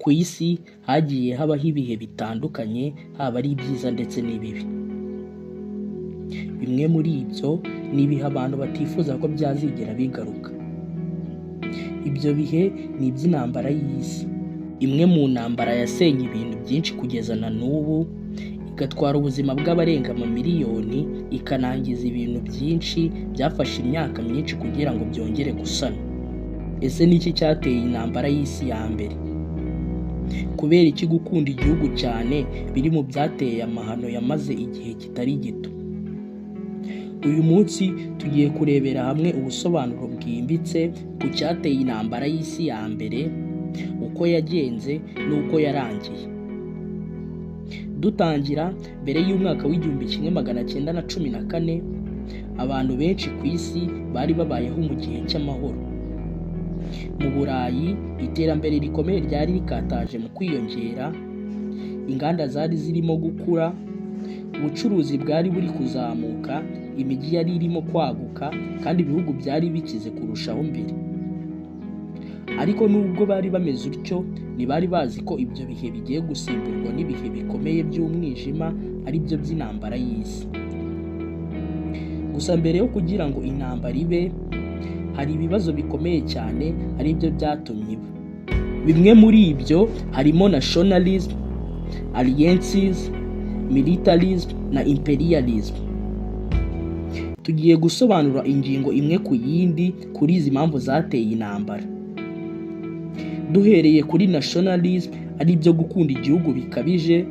Ku isi hagiye habaho ibihe bitandukanye, haba ari ibyiza ndetse n'ibibi. Bimwe muri ibyo ni ibihe abantu batifuza ko byazigera bigaruka. Ibyo bihe ni iby'intambara y'isi. Imwe mu ntambara yasenye ibintu byinshi kugeza na n'ubu, igatwara ubuzima bw'abarenga amamiliyoni, ikanangiza ibintu byinshi byafashe imyaka myinshi kugira ngo byongere gusana. Ese ni iki cyateye intambara y'isi ya mbere? Kubera iki gukunda igihugu cyane biri mu byateye amahano yamaze igihe kitari gito? Uyu munsi tugiye kurebera hamwe ubusobanuro bwimbitse ku cyateye intambara y'isi ya mbere, uko yagenze n'uko yarangiye. Dutangira, mbere y'umwaka w'1914, abantu benshi ku isi bari babayeho mu gihe cy'amahoro. Mu Burayi, iterambere rikomeye ryari rikataje mu kwiyongera, inganda zari zirimo gukura, ubucuruzi bwari buri kuzamuka, imijyi yari irimo kwaguka, kandi ibihugu byari bikize kurushaho mbere. Ariko nubwo bari bameze utyo, ntibari bazi ko ibyo bihe bigiye gusimburwa n'ibihe bikomeye by'umwijima, ari byo by'intambara y'isi. Gusa mbere yo kugira ngo intambara ibe, hari ibibazo bikomeye cyane ari byo byatumye iba. Bimwe muri ibyo harimo nationalism, alliances, militarism na imperialism. Tugiye gusobanura ingingo imwe ku yindi kuri izi mpamvu zateye intambara. Duhereye kuri nationalism, ari byo gukunda igihugu bikabije.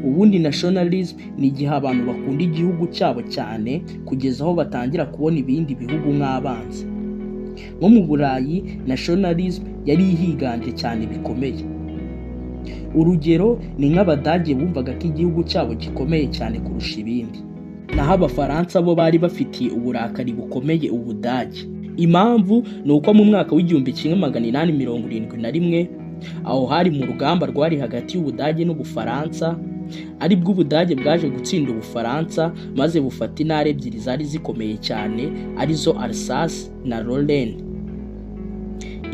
Ubundi nationalism ni igihe abantu bakunda igihugu cyabo cyane kugeza aho batangira kubona ibindi bihugu nk'abanzi. Nko mu Burayi, nationalism yari ihiganje cyane bikomeye. Urugero ni nk'Abadage bumvaga ko igihugu cyabo gikomeye cyane kurusha ibindi, naho Abafaransa bo bari bafitiye uburakari bukomeye Ubudage. Impamvu ni uko mu mwaka w'1871, aho hari mu rugamba rwari hagati y'Ubudage n'Ubufaransa, ari bwo Ubudage bwaje gutsinda Ubufaransa maze bufata intara ebyiri zari zikomeye cyane, arizo Alsace na Lorraine.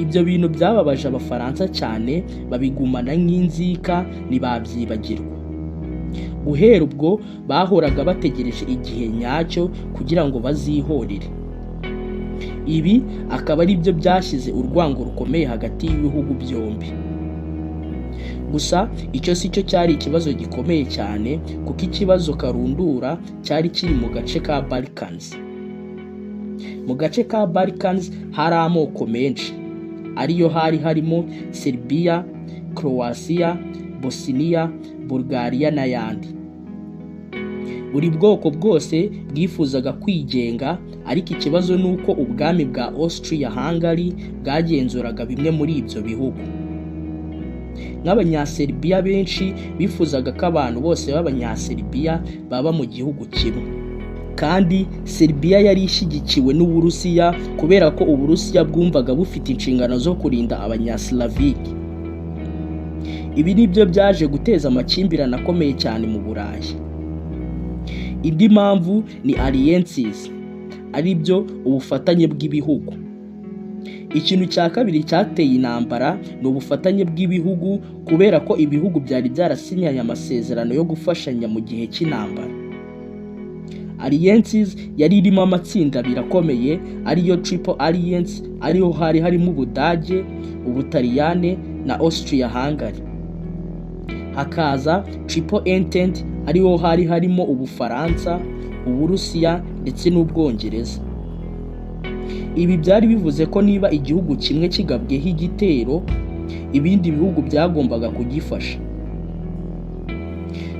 Ibyo bintu byababaje Abafaransa cyane, babigumana nk'inzika ntibabyibagirwa. Guhera ubwo bahoraga bategereje igihe nyacyo kugira ngo bazihorere. Ibi akaba ari byo byashyize urwango rukomeye hagati y'ibihugu byombi. Gusa icyo si cyo cyari ikibazo gikomeye cyane, kuko ikibazo karundura cyari kiri mu gace ka Balkans. Mu gace ka Balkans hari amoko menshi, ariyo hari harimo Serbia, Croatia, Bosnia, Bulgaria n'ayandi. Buri bwoko bwose bwifuzaga kwigenga, ariko ikibazo ni uko ubwami bwa Austria-Hungary bwagenzuraga bimwe muri ibyo bihugu. Nk'Abanyaserbiya benshi bifuzaga ko abantu bose b'Abanyaserbiya baba mu gihugu kimwe. Kandi Serbia yari ishyigikiwe n'Uburusiya kubera ko Uburusiya bwumvaga bufite inshingano zo kurinda Abanyaslaviki. Ibi nibyo byaje guteza amakimbirane akomeye cyane mu Burayi. Indi mpamvu ni alliances, ari byo ubufatanye bw'ibihugu. Ikintu cya kabiri cyateye intambara ni ubufatanye bw'ibihugu, kubera ko ibihugu byari byarasinyanye amasezerano yo gufashanya mu gihe cy'intambara. Alliances yari irimo amatsinda abiri akomeye, ariyo Triple Alliance, ariho hari harimo Ubudage, Ubutaliyane na Austria-Hungary. Hakaza Triple Entente, ariho hari harimo Ubufaransa, Uburusiya ndetse n'Ubwongereza. Ibi byari bivuze ko niba igihugu kimwe kigabweho igitero, ibindi bihugu byagombaga kugifasha.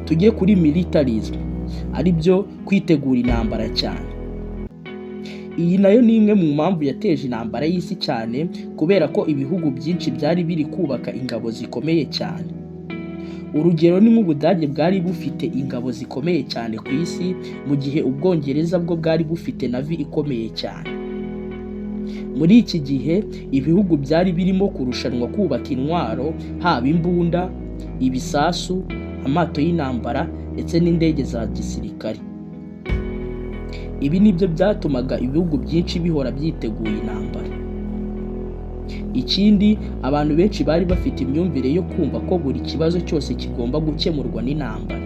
Tujye kuri militarism, ari byo kwitegura intambara cyane. Iyi nayo ni imwe mu mpamvu yateje intambara y'isi cyane, kubera ko ibihugu byinshi byari biri kubaka ingabo zikomeye cyane. Urugero ni nk'Ubudage bwari bufite ingabo zikomeye cyane ku isi, mu gihe Ubwongereza bwo bwari bufite navi ikomeye cyane. Muri iki gihe ibihugu byari birimo kurushanwa kubaka intwaro, haba imbunda, ibisasu, amato y'intambara ndetse n'indege za gisirikare. Ibi nibyo byatumaga ibihugu byinshi bihora byiteguye intambara. Ikindi, abantu benshi bari bafite imyumvire yo kumva ko buri kibazo cyose kigomba gukemurwa n'intambara.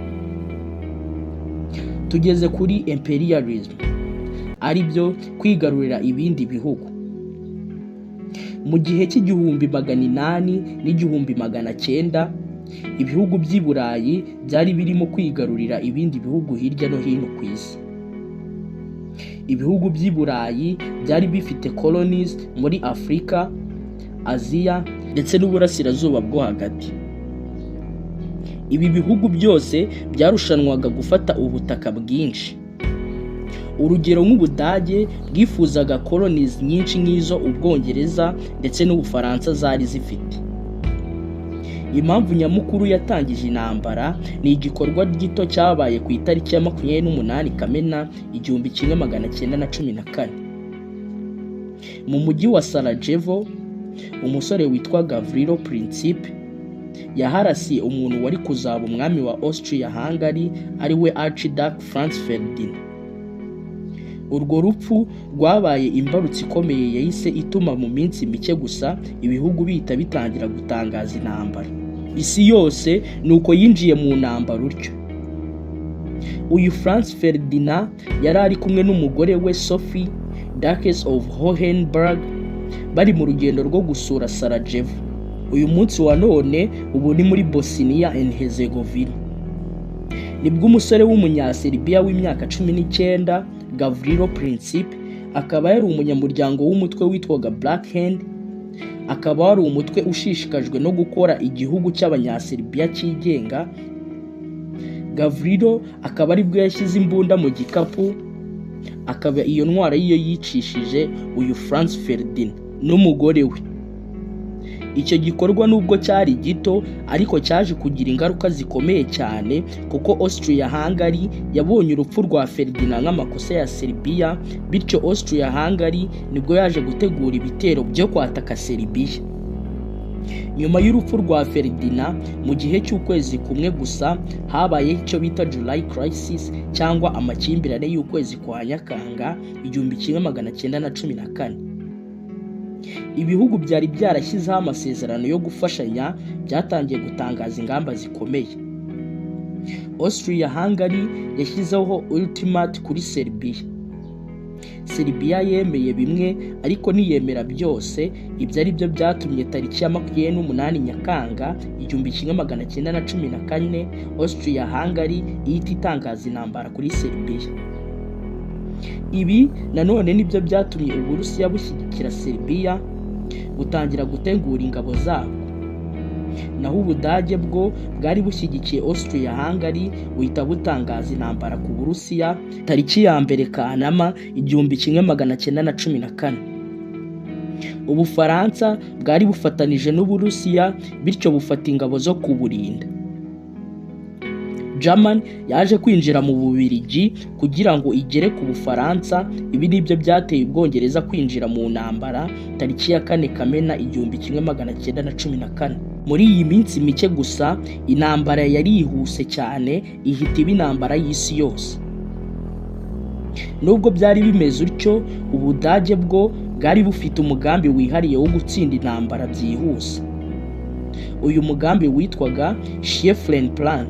Tugeze kuri imperialism, ari byo kwigarurira ibindi bihugu. Mu gihe cy'igihumbi 800 n'igihumbi 900, ibihugu by'i Burayi byari birimo kwigarurira ibindi bihugu hirya no hino ku isi. Ibihugu by'i Burayi byari bifite colonies muri Afurika, Aziya ndetse n'uburasirazuba bwo hagati. Ibi bihugu byose byarushanwaga gufata ubutaka bwinshi. Urugero nk'Ubudage bwifuzaga colonies nyinshi nk'izo Ubwongereza ndetse n'Ubufaransa zari zifite. Impamvu nyamukuru yatangije intambara ni igikorwa gito cyabaye ku itariki ya 28 Kamena 1914. Mu mujyi wa Sarajevo, umusore witwa Gavrilo Princip yaharasiye umuntu wari kuzaba umwami wa Austria-Hungary ari we Archduke Franz Ferdinand. Urwo rupfu rwabaye imbarutso ikomeye yahise ituma mu minsi mike gusa ibihugu bihita bitangira gutangaza intambara. Isi yose nuko yinjiye mu ntambara utyo. Uyu Franz Ferdinand yari ari kumwe n'umugore we Sophie, Duchess of Hohenberg, bari mu rugendo rwo gusura Sarajevo. Uyu munsi wa none ubu ni muri Bosnia and Herzegovina. Nibwo umusore w'umunya-Serbia w'imyaka 19, Gavrilo Princip, akaba yari umunyamuryango w'umutwe witwaga Black Hand, akaba wari umutwe ushishikajwe no gukora igihugu cy'abanya-Serbia cyigenga. Gavrilo akaba aribwo yashyize imbunda mu gikapu, akaba iyo ntwara yiyo yicishije uyu Franz Ferdinand n'umugore we. Icyo gikorwa nubwo cyari gito ariko cyaje kugira ingaruka zikomeye cyane, kuko Austria-Hungary yabonye urupfu rwa Ferdinand nk'amakosa ya Serbia, bityo Austria-Hungary nibwo yaje gutegura ibitero byo kwataka Serbia. Nyuma y'urupfu rwa Ferdinand, mu gihe cy'ukwezi kumwe gusa habaye icyo bita July Crisis cyangwa amakimbirane y'ukwezi kwa Nyakanga 1914. Ibihugu byari byarashyizeho amasezerano yo gufashanya byatangiye gutangaza ingamba zikomeye. Austria-Hungary yashyizeho ultimate kuri Serbia. Serbia yemeye bimwe ariko ntiyemera byose. Ibyo ari byo byatumye tariki ya 28 Nyakanga 1914 Austria-Hungary ihita itangaza intambara kuri Serbia. Ibi nanone nibyo byatumye Uburusiya bushyigikira Serbia butangira gutegura ingabo zabo. Naho Ubudage bwo bwari bushyigikiye Austria-Hungary buhita butangaza intambara ku Burusiya tariki ya 1 Kanama 1914. Ubufaransa bwari bufatanije n'Uburusiya, bityo bufata ingabo zo kuburinda. German yaje kwinjira mu Bubiligi kugira ngo igere ku Bufaransa. Ibi nibyo byateye Ubwongereza kwinjira mu ntambara tariki ya 4 Kamena 1914. Muri iyi minsi mike gusa intambara yari ihuse cyane, ihita iba intambara y'isi yose. Nubwo byari bimeze utyo, Ubudage bwo bwari bufite umugambi wihariye wo gutsinda intambara byihuse. Uyu mugambi witwaga Schlieffen Plan.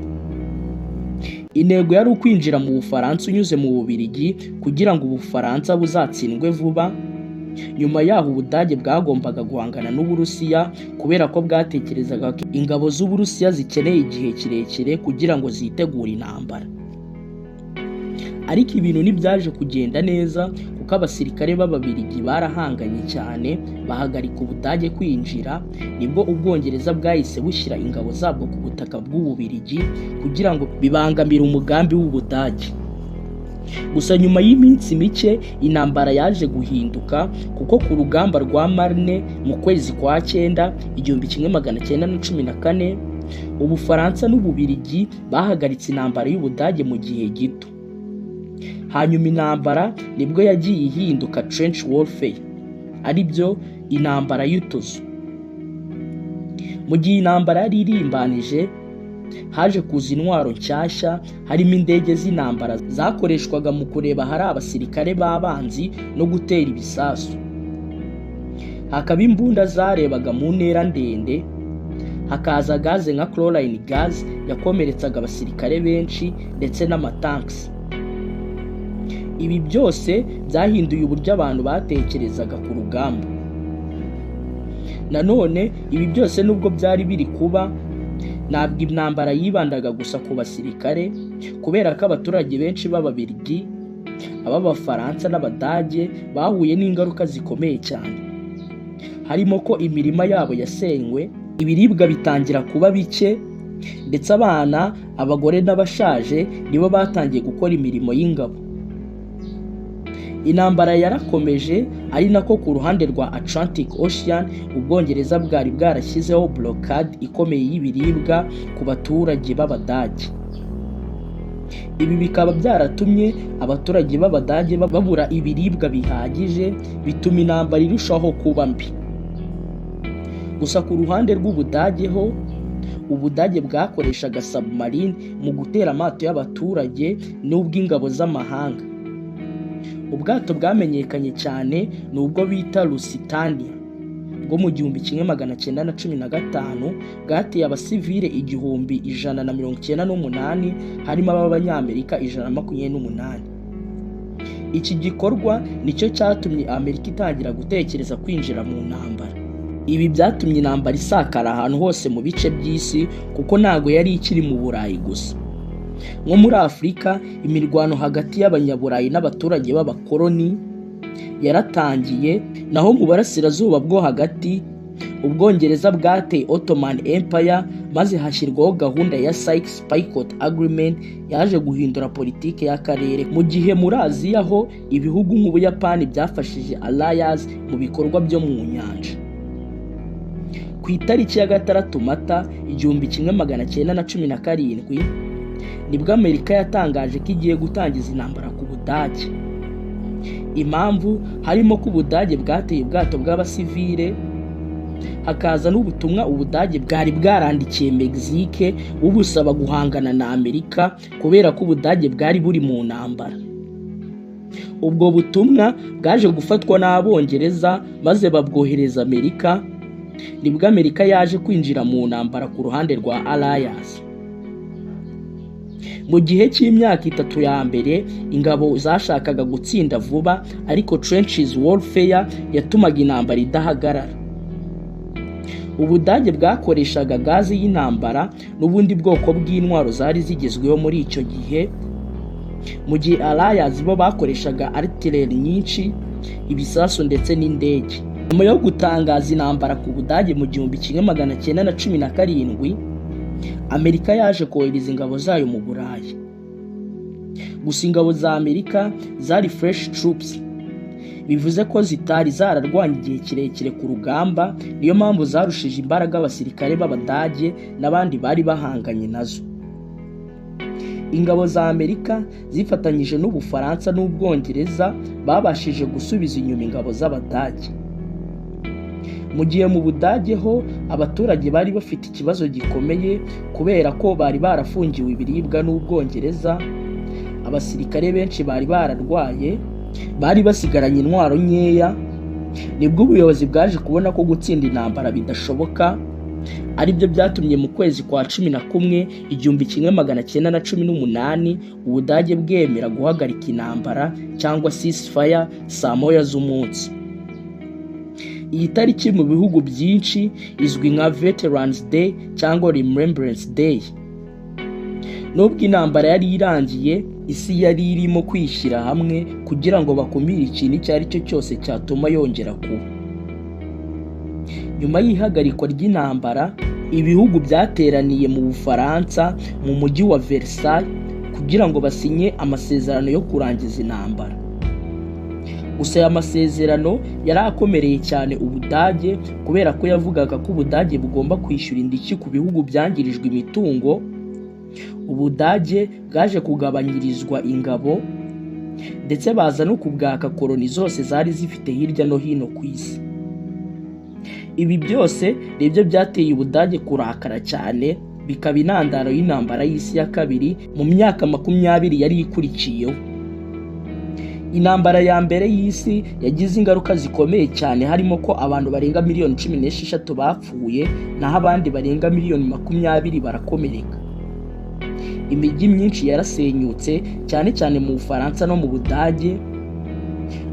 Intego yari ukwinjira mu Bufaransa unyuze mu Bubiligi kugira ngo Ubufaransa buzatsindwe vuba. Nyuma yaho Ubudage bwagombaga guhangana n'Uburusiya kubera ko bwatekerezaga ko ingabo z'Uburusiya zikeneye igihe kirekire kugira ngo zitegure intambara. Ariko ibintu ntibyaje kugenda neza, kuko abasirikare b'Ababiligi barahanganye cyane bahagarika Ubudage kwinjira. Nibwo Ubwongereza bwahise bushyira ingabo zabwo ku butaka bw'Ububiligi kugira ngo bibangamire umugambi w'Ubudage. Gusa nyuma y'iminsi mike intambara yaje guhinduka, kuko ku rugamba rwa Marne mu kwezi kwa 9 1914 Ubufaransa n'Ububiligi bahagaritse intambara y'Ubudage mu gihe gito. Hanyuma intambara nibwo yagiye ihinduka trench warfare, ari byo intambara y'utuzu. Mu gihe intambara yari irimbanije, haje kuza intwaro nshyashya, harimo indege z'intambara zakoreshwaga mu kureba hari abasirikare b'abanzi no gutera ibisasu. hakaba imbunda zarebaga mu ntera ndende, hakaza gaze nka chlorine gas yakomeretsaga abasirikare benshi ndetse n'amatanks. Ibi byose byahinduye uburyo abantu batekerezaga ku rugamba. Nanone ibi byose nubwo byari biri kuba, ntabwo intambara yibandaga gusa ku basirikare, kubera ko abaturage benshi b'Ababiligi, ab'Abafaransa n'Abadage bahuye n'ingaruka zikomeye cyane, harimo ko imirima yabo yasenywe, ibiribwa bitangira kuba bike, ndetse abana, abagore n'abashaje nibo batangiye gukora imirimo y'ingabo. Intambara yarakomeje, ari nako ku ruhande rwa Atlantic Ocean Ubwongereza bwari bwarashyizeho blockade ikomeye y'ibiribwa ku baturage b'Abadage. Ibi bikaba byaratumye abaturage b'Abadage babura ibiribwa bihagije, bituma intambara irushaho kuba mbi. Gusa ku ruhande rw'Ubudage ho, Ubudage bwakoreshaga submarine mu gutera amato y'abaturage n'ubw'ingabo z'amahanga. Ubwato bwamenyekanye cyane ni ubwo bita Lusitania bwo mu 1915, bwateye abasivile 198 harimo ab'Abanyamerika 128. Iki gikorwa nicyo cyatumye Amerika itangira gutekereza kwinjira mu ntambara. Ibi byatumye intambara isakara ahantu hose mu bice by'isi, kuko ntago yari ikiri mu Burayi gusa. Nko muri Afurika, imirwano hagati y'Abanyaburayi n'abaturage b'abakoloni yaratangiye, naho mu burasirazuba bwo hagati, Ubwongereza bwateye Ottoman Empire, maze hashyirwaho gahunda ya Sykes-Picot Agreement yaje guhindura politike y'akarere, mu gihe muri Aziya ho ibihugu nk'Ubuyapani byafashije Allies mu bikorwa byo mu nyanja. Ku itariki ya 6 Mata 1917 nibwo Amerika yatangaje ko igiye gutangiza intambara ku Budage. Impamvu harimo ko Ubudage bwateye ubwato bw'abasivile, hakaza n'ubutumwa Ubudage bwari bwarandikiye Mexique bubusaba guhangana na Amerika, kubera ko Ubudage bwari buri mu ntambara. Ubwo butumwa bwaje gufatwa n'Abongereza maze babwohereza Amerika, nibwo Amerika yaje kwinjira mu ntambara ku ruhande rwa Allies. Mu gihe cy'imyaka 3 ya mbere, ingabo zashakaga gutsinda vuba, ariko trenches warfare yatumaga intambara idahagarara. Ubudage bwakoreshaga gazi y'intambara n'ubundi bwoko bw'intwaro zari zigezweho muri icyo gihe, mu gihe Allies bo bakoreshaga artillery nyinshi, ibisasu ndetse n'indege. Nyuma yo gutangaza intambara ku Budage mu 1917, Amerika yaje kohereza ingabo zayo mu Burayi. Gusa ingabo za Amerika zari fresh troops, bivuze ko zitari zararwanya igihe kirekire ku rugamba, niyo mpamvu zarushije imbaraga abasirikare b'Abadage n'abandi bari bahanganye nazo. Ingabo za Amerika zifatanyije n'Ubufaransa n'Ubwongereza babashije gusubiza inyuma ingabo z'Abadage. Mu gihe mu Budage ho abaturage bari bafite ikibazo gikomeye, kubera ko bari barafungiwe ibiribwa n'Ubwongereza, abasirikare benshi bari bararwaye, bari basigaranye intwaro nkeya, nibwo ubuyobozi bwaje kubona ko gutsinda intambara bidashoboka. Aribyo byatumye mu kwezi kwa 11 1918 Ubudage bwemera guhagarika intambara cyangwa ceasefire saa 9 z'umunsi. Iyi tariki mu bihugu byinshi izwi nka Veterans Day cyangwa Remembrance Day. Nubwo intambara yari irangiye, isi yari irimo kwishyira hamwe kugira ngo bakumire ikintu icyo ari cyo cyose cyatuma yongera kuba. Nyuma y'ihagarikwa ry'intambara, ibihugu byateraniye mu Bufaransa mu mujyi wa Versailles kugira ngo basinye amasezerano yo kurangiza intambara. Gusa aya masezerano yari akomereye cyane Ubudage, kubera ko yavugaga ko Ubudage bugomba kwishyura indishyi ku bihugu byangirijwe imitungo. Ubudage bwaje kugabanyirizwa ingabo, ndetse baza no kubwaka koloni zose zari zifite hirya no hino ku isi. Ibi byose nibyo byateye Ubudage kurakara cyane, bikaba intandaro y'intambara y'isi ya kabiri mu myaka 20 yari ikurikiyeho. Intambara ya mbere y'isi yagize ingaruka zikomeye cyane, harimo ko abantu barenga miliyoni 16 bapfuye naho abandi barenga miliyoni 20 barakomereka. Imijyi myinshi yarasenyutse, cyane cyane mu Bufaransa no mu Budage.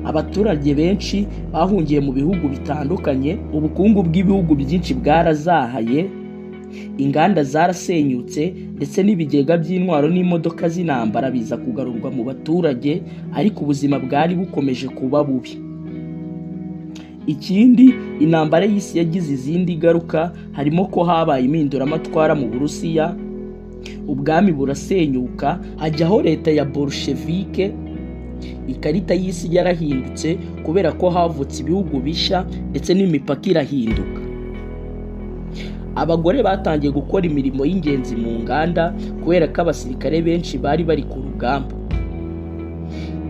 Abaturage benshi bahungiye mu bihugu bitandukanye, ubukungu bw'ibihugu byinshi bwarazahaye, inganda zarasenyutse, ndetse n'ibigega by'intwaro n'imodoka z'intambara biza kugarurwa mu baturage, ariko ubuzima bwari bukomeje kuba bubi. Ikindi, intambara y'isi yagize izindi ngaruka, harimo ko habaye impinduramatwara mu Burusiya, ubwami burasenyuka, hajyaho leta ya Bolshevike. Ikarita y'isi yarahindutse kubera ko havutse ibihugu bishya, ndetse n'imipaka irahinduka. Abagore batangiye gukora imirimo y'ingenzi mu nganda kubera ko abasirikare benshi bari bari ku rugamba.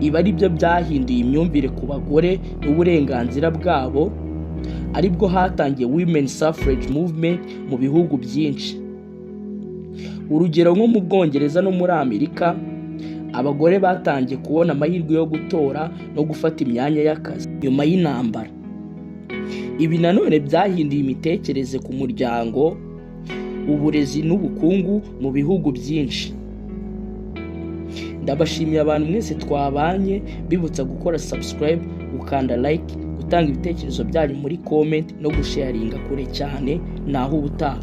Ibi ari byo byahinduye imyumvire ku bagore n'uburenganzira bwabo, aribwo hatangiye Women Suffrage Movement mu bihugu byinshi. Urugero nko mu Bwongereza no muri Amerika, abagore batangiye kubona amahirwe yo gutora no gufata imyanya y'akazi nyuma y'intambara. Ibi nanone byahinduye imitekerereze ku muryango, uburezi n'ubukungu mu bihugu byinshi. Ndabashimiye abantu mwese twabanye, bibutsa gukora subscribe, gukanda like, gutanga ibitekerezo byanyu muri comment no gusharinga kure cyane. Naho ubutaha.